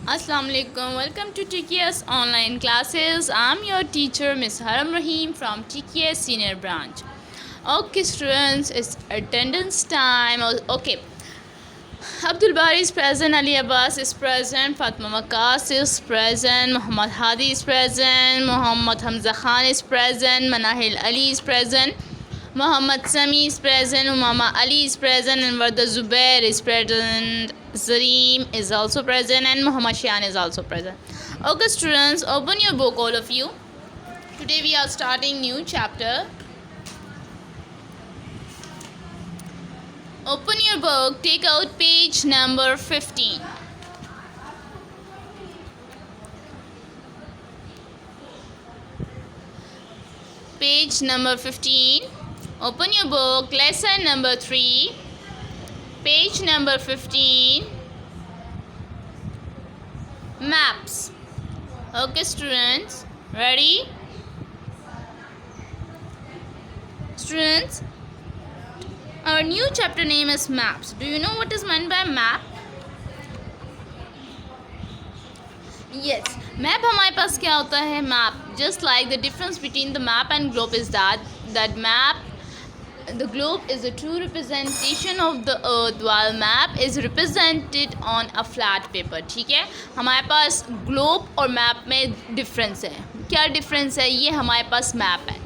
Assalamu alaikum. Welcome to TKS online classes. I'm your teacher Miss Haram Rahim from TKS Senior Branch. Okay students, it's attendance time. Okay. Abdul Bari is present, Ali Abbas is present, Fatma Makas is present, Muhammad Hadi is present, Muhammad Hamza Khan is present, Manahil Ali is present, Muhammad Sami is present, Umama Ali is present, and Warda Zubair is present, Zareem is also present, and Muhammad Shian is also present. Okay students, open your book all of you. Today we are starting new chapter. Open your book, take out page number 15. Page number 15. Open your book, lesson number 3. Page number 15. Maps. Okay students, ready? Students, our new chapter name is maps. Do you know what is meant by map? Yes, map हमारे पास क्या होता है? Map. Just like the difference between the map and globe is that map, the globe is a true representation of the earth, while map is represented on a flat paper. ठीक है, हमारे पास globe और map में difference है. क्या difference है? ये हमारे पास map है,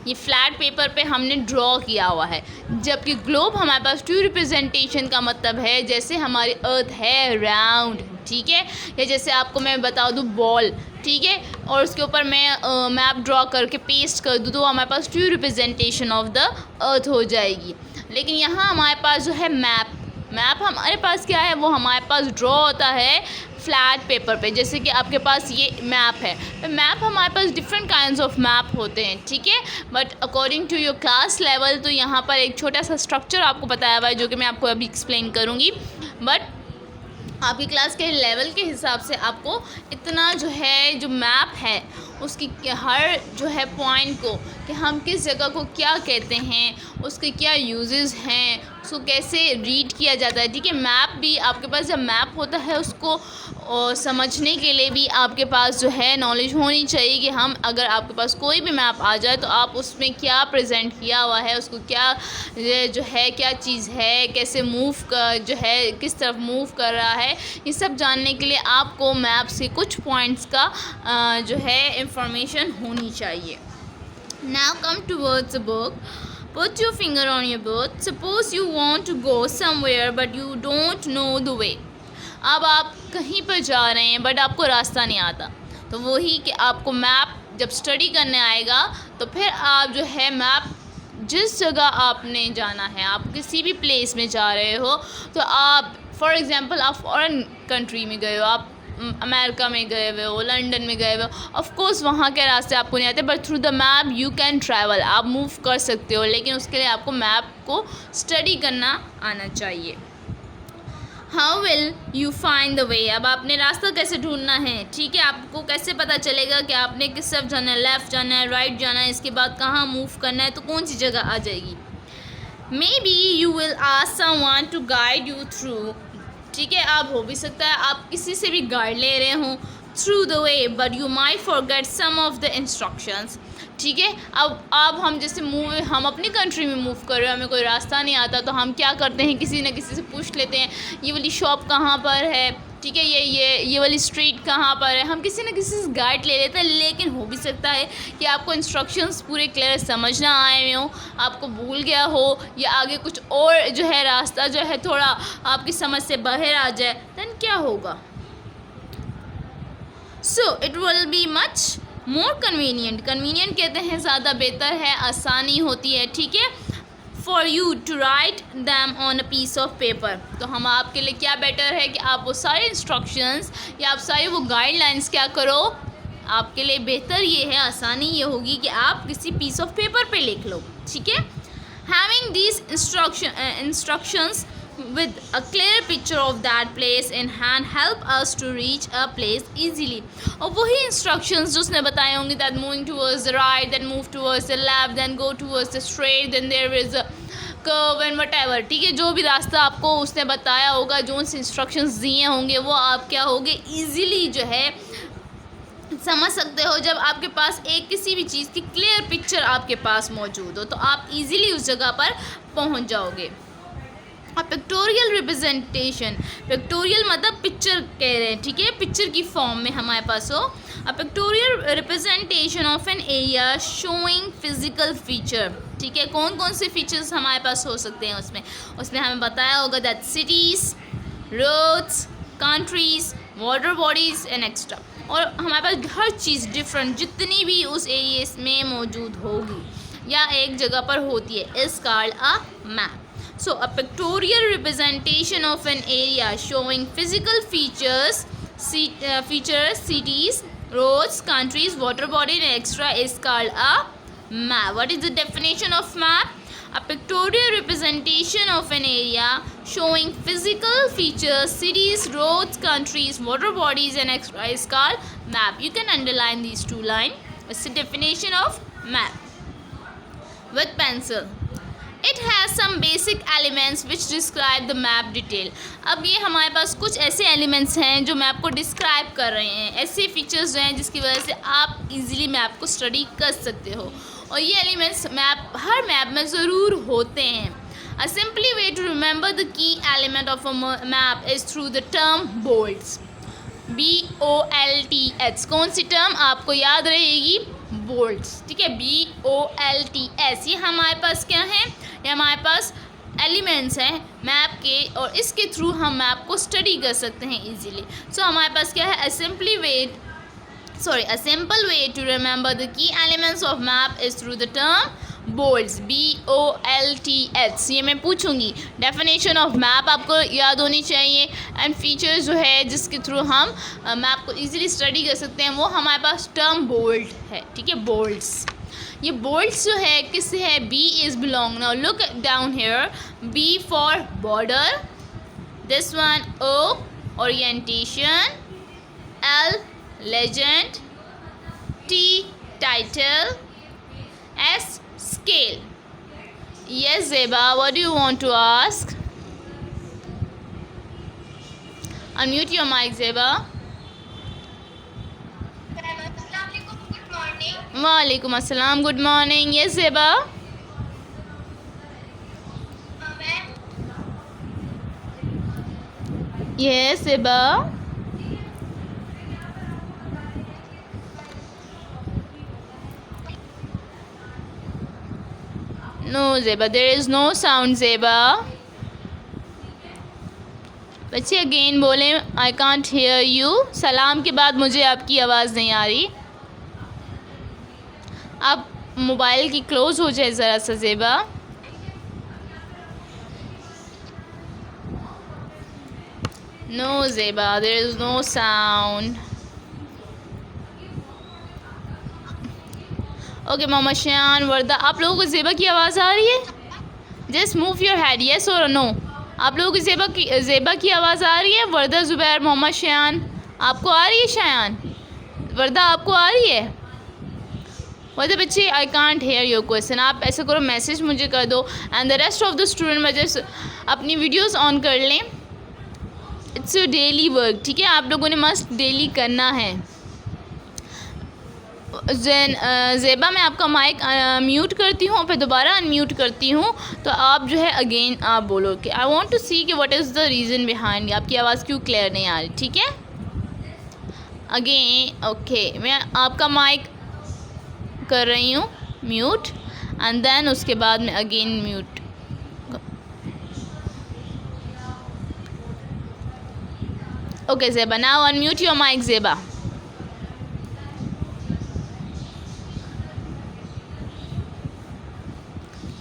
ये फ्लैट पेपर पे हमने ड्रॉ किया हुआ है, जबकि ग्लोब हमारे पास ट्रू रिप्रेजेंटेशन का मतलब है जैसे हमारी अर्थ है राउंड, ठीक है, या जैसे आपको मैं बता दूँ बॉल, ठीक है, और उसके ऊपर मैं मैप ड्रॉ करके पेस्ट कर दूँ तो हमारे पास true representation of the earth हो जाएगी. लेकिन यहाँ हमारे पास जो है मैप हमारे पास क्या है, वो हमारे पास ड्रॉ होता है फ्लैट पेपर पे. जैसे कि आपके पास ये मैप है, मैप हमारे पास डिफरेंट काइंड्स ऑफ मैप होते हैं, ठीक है, but according to your class level तो यहाँ पर एक छोटा सा स्ट्रक्चर आपको बताया हुआ है जो कि मैं आपको अभी एक्सप्लेन करूँगी. बट आपकी क्लास के लेवल के हिसाब से आपको इतना जो है जो मैप है उसकी हर जो है पॉइंट को कि हम किस जगह को क्या कहते हैं, उसके क्या यूजेस हैं, उसको कैसे रीड किया जाता है, ठीक है. मैप भी आपके पास जब मैप होता है उसको समझने के लिए भी आपके पास जो है नॉलेज होनी चाहिए कि हम अगर आपके पास कोई भी मैप आ जाए तो आप उसमें क्या प्रेजेंट किया हुआ है, उसको क्या जो है क्या चीज़ है, कैसे मूव कर जो है किस तरफ मूव कर रहा है, ये सब जानने के लिए आपको मैप से कुछ पॉइंट्स का जो है इंफॉर्मेशन होनी चाहिए. Now come towards the book. Put your finger on your book. Suppose you want to go somewhere but you don't know the way. अब आप कहीं पर जा रहे हैं बट आपको रास्ता नहीं आता, तो वही कि आपको मैप जब स्टडी करने आएगा तो फिर आप जो है मैप जिस जगह आपने जाना है, आप किसी भी प्लेस में जा रहे हो तो आप फॉर एग्ज़ाम्पल आप फॉरेन कंट्री में गए हो, आप अमेरिका में गए हुए हो, लंदन में गए हुए हो, ऑफ कोर्स वहाँ के रास्ते आपको नहीं आते, but through the map you can travel, आप मूव कर सकते हो, लेकिन उसके लिए आपको मैप को स्टडी करना आना चाहिए. How will you find the way. अब आपने रास्ता कैसे ढूंढना है, ठीक है, आपको कैसे पता चलेगा कि आपने किस तरफ जाना है, लेफ़्ट जाना है, राइट जाना है, इसके बाद कहाँ मूव करना है, तो कौन सी जगह आ जाएगी. Maybe you will ask someone to guide you through, ठीक है, आप हो भी सकता है आप किसी से भी गाइड ले रहे हों through the way, but you might forget some of the instructions, ठीक है. अब हम जैसे हम अपनी कंट्री में मूव कर रहे हो, हमें कोई रास्ता नहीं आता तो हम क्या करते हैं, किसी न किसी से पूछ लेते हैं ये वाली शॉप कहाँ पर है, ठीक है, ये वाली स्ट्रीट कहाँ पर है, हम किसी न किसी से गाइड ले लेते हैं. लेकिन हो भी सकता है कि आपको इंस्ट्रक्शंस पूरे क्लियर समझ ना आए हो, आपको भूल गया हो, या आगे कुछ और जो है रास्ता जो है थोड़ा आपकी समझ से बाहर आ जाए, देन क्या होगा. So it will be much more convenient कहते हैं ज़्यादा बेहतर है, आसानी होती है, ठीक है, for you to write them on a piece of paper. तो हम आपके लिए क्या बेटर है कि आप वो सारे इंस्ट्रक्शंस या आप सारी वो गाइडलाइंस क्या करो, आपके लिए बेहतर ये है, आसानी ये होगी कि आप किसी पीस ऑफ पेपर पे लिख लो, ठीक है. Having these instructions with a clear picture of that place in hand help us to reach a place easily. और वही instructions जो उसने बताए होंगे that moving towards the right, then move towards the left, then go towards the straight, then there is a curve and whatever, ठीक है, जो भी रास्ता आपको उसने बताया होगा, जो उनसे इंस्ट्रक्शंस दिए होंगे, वो आप क्या होगे ईजिली जो है समझ सकते हो। जब आपके पास एक किसी भी चीज़ की क्लियर पिक्चर आपके पास मौजूद हो तो आप इजीली उस जगह पर पहुंच जाओगे। पिक्टोरियल रिप्रेजेंटेशन, पिक्टोरियल मतलब पिक्चर कह रहे हैं, ठीक है, पिक्चर की फॉर्म में हमारे पास हो। अ pictorial representation of an area showing physical feature, ठीक है, कौन कौन से फीचर्स हमारे पास हो सकते हैं उसमें उसने हमें बताया होगा that cities, roads, countries, water bodies and extra. और हमारे पास हर चीज़ डिफरेंट जितनी भी उस एरिया में मौजूद होगी या एक जगह पर होती है is called a map. So a pictorial representation of an area showing physical features, cities, roads, countries, water body and extra is called a map. What is the definition of map? A pictorial representation of an area showing physical features, cities, roads, countries, water bodies and extra is called map. You can underline these two lines. It's the definition of map with pencil. It has some basic elements which describe the map detail. अब ये हमारे पास कुछ ऐसे elements हैं जो map को describe कर रहे हैं, ऐसे फीचर्स जो हैं जिसकी वजह से आप इजीली मैप को स्टडी कर सकते हो। और ये एलिमेंट्स हर मैप में ज़रूर होते हैं। A simply way to remember the key element of a map is through the term bolts. BOLTS, कौन सी टर्म आपको याद रहेगी? बोल्ट्स, ठीक है, BOLTS। ये हमारे पास क्या है? ये हमारे पास एलिमेंट्स हैं मैप के और इसके थ्रू हम मैप को स्टडी कर सकते हैं इजीली। सो हमारे पास क्या है? A simple way to remember the key elements of map is through the term bolts, BOLTS। ये मैं पूछूंगी, डेफिनेशन ऑफ मैप आपको याद होनी चाहिए एंड फीचर्स जो है जिसके थ्रू हम मैप को इजीली स्टडी कर सकते हैं वो हमारे पास टर्म बोल्ट है, ठीक है, बोल्ट्स। ये बोल्ट्स जो है किससे है? B is belong। Now look down here, B for border, this one O orientation, L legend, T title, S scale. Yes Zeba, what do you want to ask? Unmute your mic Zeba. वालेकुम अस्सलाम, good morning. Yes Zeba. Yes Zeba. No Zeba, there is no sound Zeba. बच्चे again बोलें, I can't hear you. सलाम के बाद मुझे आपकी आवाज़ नहीं आ रही। आप मोबाइल की क्लोज़ हो जाए ज़रा सा Zeba. No Zeba, there is no sound. Okay Mohammad Shan, Warda, आप लोगों को ज़ेबा की आवाज़ आ रही है? Just move your head, yes और नो। आप लोगों को ज़ेबा की आवाज़ आ रही है? वर्दा, ज़ुबैर, मोहम्मद शान, आपको आ रही है? शायान, वर्दा, आपको आ रही है? वर्दा बच्चे, I can't hear your question. आप ऐसा करो, मैसेज मुझे कर दो and the rest of the student वजह अपनी वीडियोस ऑन कर लें। इट्स योर डेली वर्क, ठीक है, आप लोगों ने मस्ट डेली करना है। ज़ेबा, मैं आपका माइक म्यूट करती हूँ फिर दोबारा अनम्यूट करती हूँ, तो आप जो है अगेन आप बोलो कि आई वांट टू सी कि what is the reason behind, आपकी आवाज़ क्यों क्लियर नहीं आ रही, ठीक है। अगेन ओके, मैं आपका माइक कर रही हूँ म्यूट एंड देन उसके बाद मैं again mute. Okay Zeba, now unmute your mic Zeba.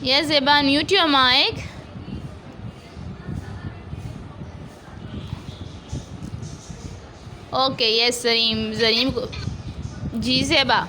Yes, Zeba, mute your mic. Okay, yes, Zareem को जी Zeba.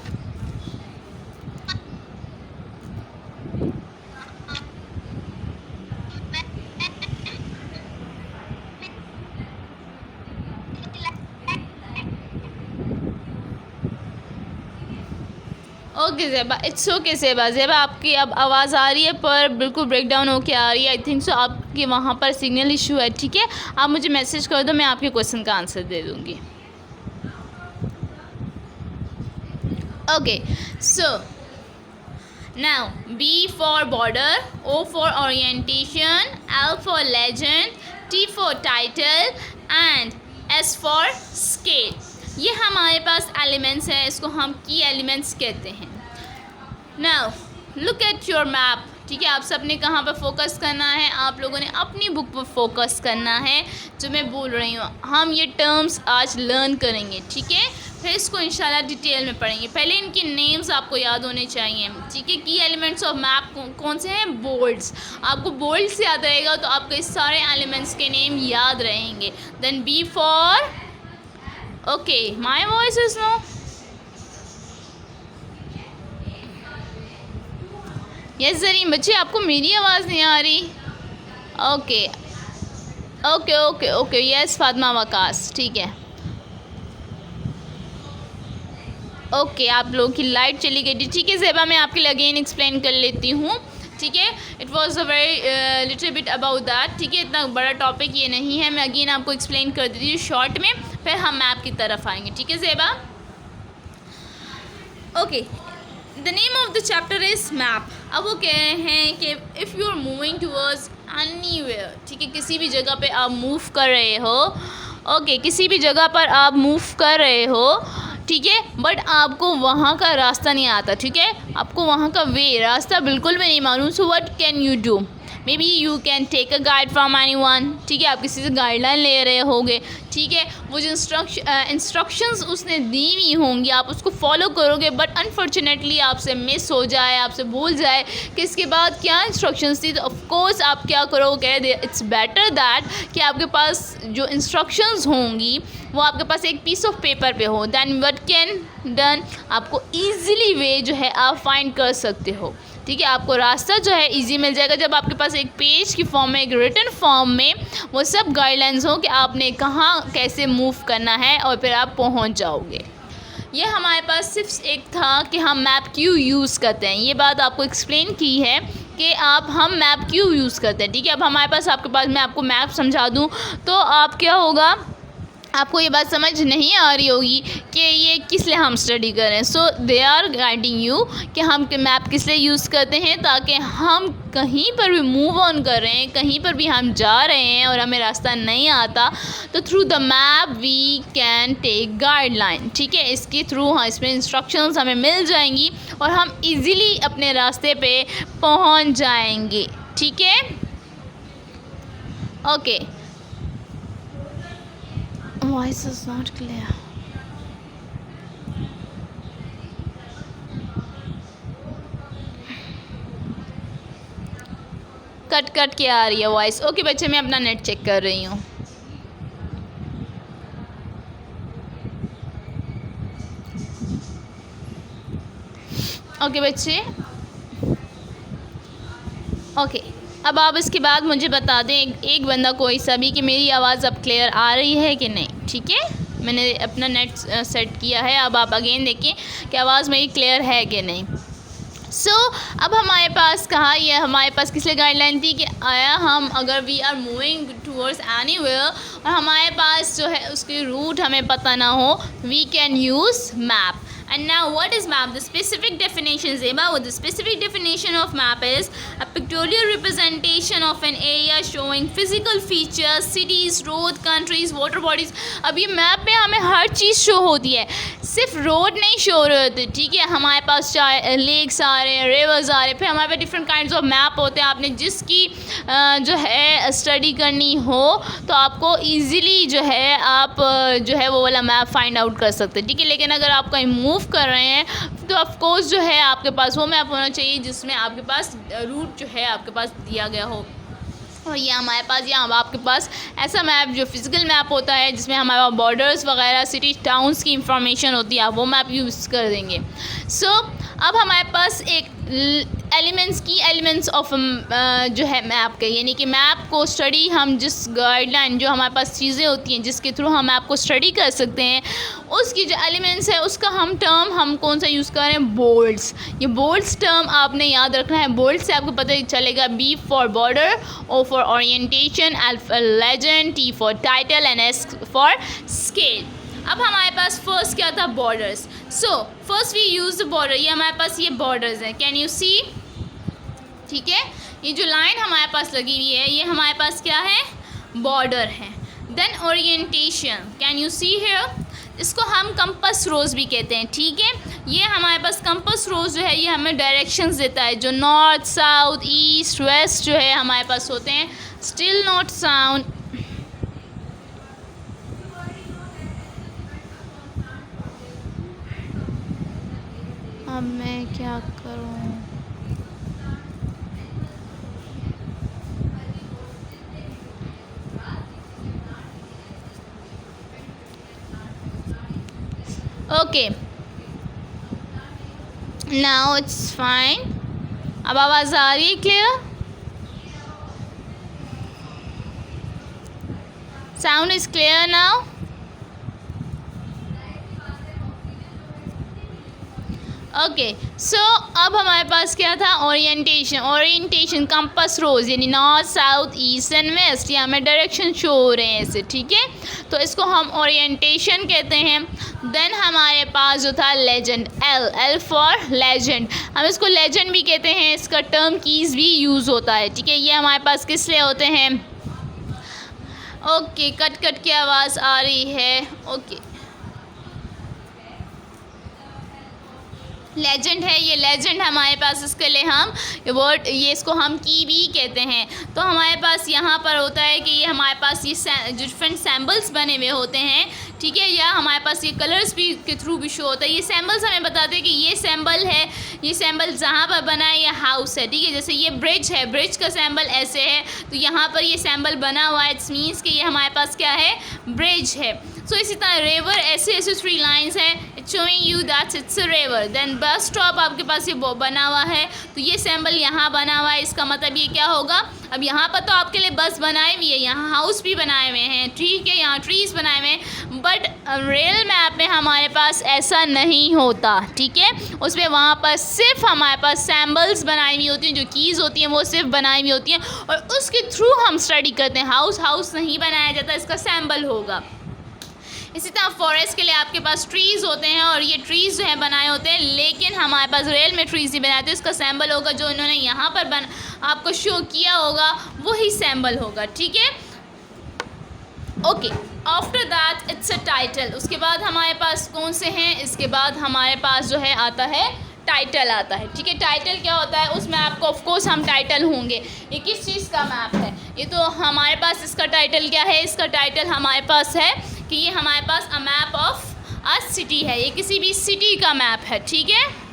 Okay Zeba, it's okay Zeba. Zeba आपकी अब आवाज़ आ रही है पर बिल्कुल ब्रेक डाउन होके आ रही है। आई थिंक सो आपके वहाँ पर सिग्नल इशू है, ठीक है। आप मुझे मैसेज कर दो, मैं आपके क्वेश्चन का आंसर दे दूँगी। Okay so now B for border, O for orientation, L for legend, T for title and S for scale। ये हमारे पास एलिमेंट्स हैं, इसको हम की एलिमेंट्स कहते हैं। Now look at your map, ठीक है। आप सब ने कहाँ पर फोकस करना है? आप लोगों ने अपनी बुक पर फोकस करना है जो मैं बोल रही हूँ। हम ये टर्म्स आज लर्न करेंगे, ठीक है। फिर इसको इंशाल्लाह डिटेल में पढ़ेंगे। पहले इनके नेम्स आपको याद होने चाहिए, ठीक है। की एलिमेंट्स ऑफ मैप कौन से हैं? बोल्ड्स। आपको बोल्ड से याद रहेगा तो आपको इस सारे एलिमेंट्स के नेम याद रहेंगे। Then B for okay, my voice is no. Yes Zarin बच्चे, आपको मेरी आवाज़ नहीं आ रही? Okay okay okay okay, yes Fatima Waqas, ठीक है। ओके आप लोगों की लाइट चली गई थी, ठीक है। ज़ेबा मैं आपके लिए अगेन एक्सप्लेन कर लेती हूँ, ठीक है। It was a very little bit about that, ठीक है। इतना बड़ा टॉपिक ये नहीं है, मैं अगेन आपको एक्सप्लेन कर देती हूँ शॉर्ट में, फिर हम मैप की तरफ आएंगे, ठीक है Zeba. Okay, the name of the chapter is map. अब वो कह रहे हैं कि if you are moving towards anywhere, ठीक है, किसी भी जगह पे आप मूव कर रहे हो, ओके, किसी भी जगह पर आप मूव कर रहे हो, ठीक है, बट आपको वहाँ का रास्ता नहीं आता, ठीक है, आपको वहाँ का रास्ता बिल्कुल भी नहीं मालूम। So what can you do? Maybe you can take a guide from anyone, ठीक है। आप किसी से गाइडलाइन ले रहे होगे, ठीक है। वो जो इंस्ट्रक्शंस उसने दी हुई होंगी आप उसको फॉलो करोगे, बट अनफॉर्चुनेटली आपसे मिस हो जाए, आपसे भूल जाए कि इसके बाद क्या इंस्ट्रक्शंस थी, तो ऑफकोर्स आप क्या करोगे? इट्स बेटर दैट कि आपके पास जो इंस्ट्रक्शंस होंगी वो आपके पास एक पीस ऑफ पेपर पे हो। दैन व्हाट कैन डन, आपको ईजिली वे जो है आप फाइंड कर सकते हो, ठीक है। आपको रास्ता जो है इजी मिल जाएगा जब आपके पास एक पेज की फॉर्म में, एक रिटन फॉर्म में वो सब गाइडलाइंस हो कि आपने कहाँ कैसे मूव करना है और फिर आप पहुँच जाओगे। ये हमारे पास सिर्फ एक था कि हम मैप क्यों यूज़ करते हैं, ये बात आपको एक्सप्लेन की है कि हम मैप क्यों यूज़ करते हैं, ठीक है। अब हमारे पास मैं आपको मैप समझा दूँ तो आप क्या होगा, आपको ये बात समझ नहीं आ रही होगी कि ये किस लिए हम स्टडी करें। सो दे आर गाइडिंग यू कि हम मैप किस लिए यूज़ करते हैं, ताकि हम कहीं पर भी मूव ऑन कर रहे हैं, कहीं पर भी हम जा रहे हैं और हमें रास्ता नहीं आता, तो through the map we can take guideline, ठीक है। इसके थ्रू हाँ इसमें इंस्ट्रक्शंस हमें मिल जाएंगी और हम इजीली अपने रास्ते पे पहुंच जाएंगे, ठीक है। Okay, voice is not clear. Cut cut के आ रही है वॉइस। ओके बच्चे, मैं अपना नेट चेक कर रही हूँ। ओके बच्चे, ओके अब आप इसके बाद मुझे बता दें एक बंदा कोई सा भी कि मेरी आवाज़ अब क्लियर आ रही है कि नहीं, ठीक है। मैंने अपना नेट सेट किया है, अब आप अगेन देखें कि आवाज़ मेरी क्लियर है कि नहीं। सो अब हमारे पास ये हमारे पास किस लिए गाइडलाइन थी कि हम अगर we are moving towards anywhere और हमारे पास जो है उसकी रूट हमें पता ना हो, we can use map. And now what is map? The specific definition, Zeba, the specific definition of map is a pictorial representation of an area showing physical features, cities, road, countries, water bodies। अब ये map में हमें हर चीज़ show होती है, सिर्फ road नहीं show हो रहे होते, ठीक है। हमारे पास चाहे लेक्स आ रहे हैं, रिवर्स आ रहे हैं, फिर हमारे पास डिफरेंट काइंड्स ऑफ मैप होते हैं। आपने जिसकी जो है स्टडी करनी हो तो आपको ईज़िली जो है आप जो है वो वाला मैप फाइंड आउट कर सकते हैं, ठीक है। लेकिन अगर आप कहीं मूव कर रहे हैं तो ऑफ कोर्स जो है आपके पास वो मैप होना चाहिए जिसमें आपके पास रूट जो है आपके पास दिया गया हो। और ये हमारे पास यहाँ आपके पास ऐसा मैप जो फिज़िकल मैप होता है जिसमें हमारे पास बॉर्डर्स वगैरह, सिटी, टाउन्स की इंफॉर्मेशन होती है, आप वो मैप यूज़ कर देंगे। सो अब हमारे पास एक एलिमेंट्स की एलिमेंट्स ऑफ जो है मैप के, यानी कि मैप को स्टडी हम जिस गाइडलाइन जो हमारे पास चीज़ें होती हैं जिसके थ्रू हम मैप को स्टडी कर सकते हैं, उसकी जो एलिमेंट्स है उसका हम कौन सा यूज़ कर रहे हैं, बोल्ड्स। ये बोल्ड्स टर्म आपने याद रखना है। बोल्ड से आपको पता चलेगा B for border, O for orientation, L for legend, T for title and S for scale. अब हमारे पास फर्स्ट क्या था, borders. So first we use the border. ये हमारे पास ये बॉर्डर्स हैं, कैन यू सी, ठीक है। ये जो लाइन हमारे पास लगी हुई है ये हमारे पास क्या है, बॉर्डर है। Then orientation, can you see here, इसको हम कंपास रोज भी कहते हैं, ठीक है। ये हमारे पास कंपास रोज जो है ये हमें डायरेक्शंस देता है, जो नॉर्थ साउथ ईस्ट वेस्ट जो है हमारे पास होते हैं। स्टिल नॉट साउंड, अब मैं क्या करूं, ओके नाउ इट्स फाइन। अब आवाज़ आ रही है clear, sound is clear now. Okay so अब हमारे पास क्या था, ओरिएंटेशन। ओरिएंटेशन कंपास रोज यानी north south east and west, ये हमें डायरेक्शन शो हो रहे हैं इसे, ठीक है। तो इसको हम ओरिएंटेशन कहते हैं। देन हमारे पास जो था लेजेंड, L फॉर लेजेंड, हम इसको लेजेंड भी कहते हैं। इसका टर्म कीज़ भी यूज़ होता है, ठीक है। ये हमारे पास किस लिए होते हैं, ओके कट कट की आवाज़ आ रही है, ओके लेजेंड है ये, लेजेंड हमारे पास इसके लिए हम वर्ड ये इसको हम की भी कहते हैं। तो हमारे पास यहाँ पर होता है कि ये हमारे पास ये डिफरेंट सैम्बल्स बने हुए होते हैं, ठीक है, या हमारे पास ये कलर्स भी के थ्रू भी शो होता है। ये सैम्बल्स हमें बताते हैं कि ये सैम्बल है, ये सैम्बल जहाँ पर बना है ये हाउस है, ठीक है। जैसे ये ब्रिज है, ब्रिज का सैम्बल ऐसे है, तो यहाँ पर ये सैम्बल बना हुआ है, इट्स मीन्स कि ये हमारे पास क्या है, ब्रिज है। सो इसी तरह रिवर, ऐसे 3 लाइन्स हैं, it's showing you that it's a river. Then bus stop आपके पास ये बना हुआ है, तो ये सैम्बल यहाँ बना हुआ है, इसका मतलब ये क्या होगा, अब यहाँ पर तो आपके लिए बस बनाए हुई है, यहाँ हाउस भी बनाए हुए हैं, ठीक है, यहाँ ट्रीज़ बनाए हुए हैं, बट रियल मैप में हमारे पास ऐसा नहीं होता, ठीक है। उसमें वहाँ पर सिर्फ हमारे पास सैम्बल्स बनाई हुई होती हैं, जो कीज़ होती हैं वो सिर्फ बनाई हुई होती हैं, और उसके थ्रू हम स्टडी करते हैं। हाउस नहीं बनाया जाता, इसका सैम्बल होगा। इसी तरह फॉरेस्ट के लिए आपके पास ट्रीज़ होते हैं, और ये ट्रीज़ जो है बनाए होते हैं, लेकिन हमारे पास रियल में ट्रीज़ नहीं बनाते, इसका सैम्बल होगा जो इन्होंने यहाँ पर आपको शो किया होगा वही सैम्बल होगा, ठीक है। Okay, after that it's a title. उसके बाद हमारे पास कौन से हैं, इसके बाद हमारे पास जो है आता है टाइटल आता है, ठीक है। टाइटल क्या होता है, उस मैप को ऑफकोर्स हम टाइटल होंगे, ये किस चीज़ का मैप है, ये तो हमारे पास इसका टाइटल क्या है, इसका टाइटल हमारे पास है कि ये हमारे पास a map of a city है, ये किसी भी सिटी का मैप है, ठीक है।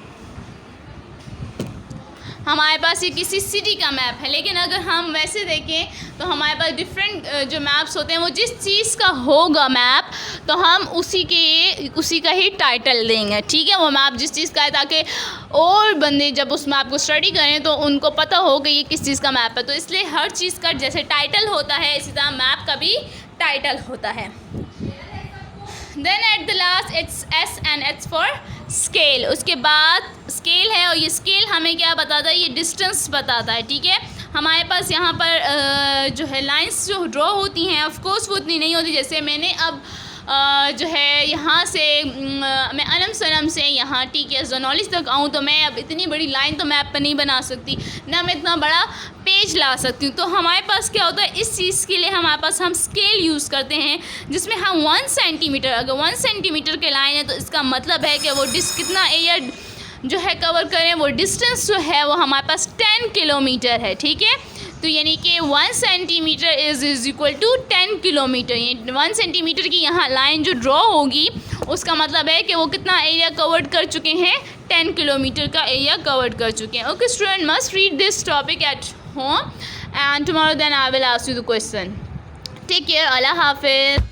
हमारे पास ये किसी सिटी का मैप है, लेकिन अगर हम वैसे देखें तो हमारे पास डिफरेंट जो मैप्स होते हैं, वो जिस चीज़ का होगा मैप तो हम उसी का ही टाइटल देंगे, ठीक है। वो मैप जिस चीज़ का है, ताकि और बंदे जब उस मैप को स्टडी करें तो उनको पता हो कि ये किस चीज़ का मैप है। तो इसलिए हर चीज़ का जैसे टाइटल होता है, इसी तरह मैप का भी टाइटल होता है। Then at the last it's S and H for scale. उसके बाद स्केल है, और ये स्केल हमें क्या बताता है, ये डिस्टेंस बताता है, ठीक है। हमारे पास यहाँ पर जो है लाइंस जो ड्रॉ होती हैं, ऑफ कोर्स वो उतनी नहीं होती, जैसे मैंने अब जो है यहाँ से मैं अनम सनम से यहाँ ठीक है जोनॉलिस तक आऊँ, तो मैं अब इतनी बड़ी लाइन तो मैप पर नहीं बना सकती, ना मैं इतना बड़ा पेज ला सकती हूँ। तो हमारे पास क्या होता है, इस चीज़ के लिए हमारे पास हम स्केल यूज़ करते हैं, जिसमें हम 1 सेंटीमीटर, अगर 1 सेंटीमीटर के लाइन है तो इसका मतलब है कि वो कितना एरिया जो है कवर करें, वो डिस्टेंस जो है वो हमारे पास 10 किलोमीटर है, ठीक है। तो यानी कि 1 centimetre is equal to 10 kilometre. ये 1 सेंटीमीटर की यहाँ लाइन जो ड्रॉ होगी उसका मतलब है कि वो कितना एरिया कवर्ड कर चुके हैं, 10 किलोमीटर का एरिया कवर्ड कर चुके हैं। Okay student, must read this topic at home and tomorrow then I will ask you the question. Take care, अल्लाह हाफिज़।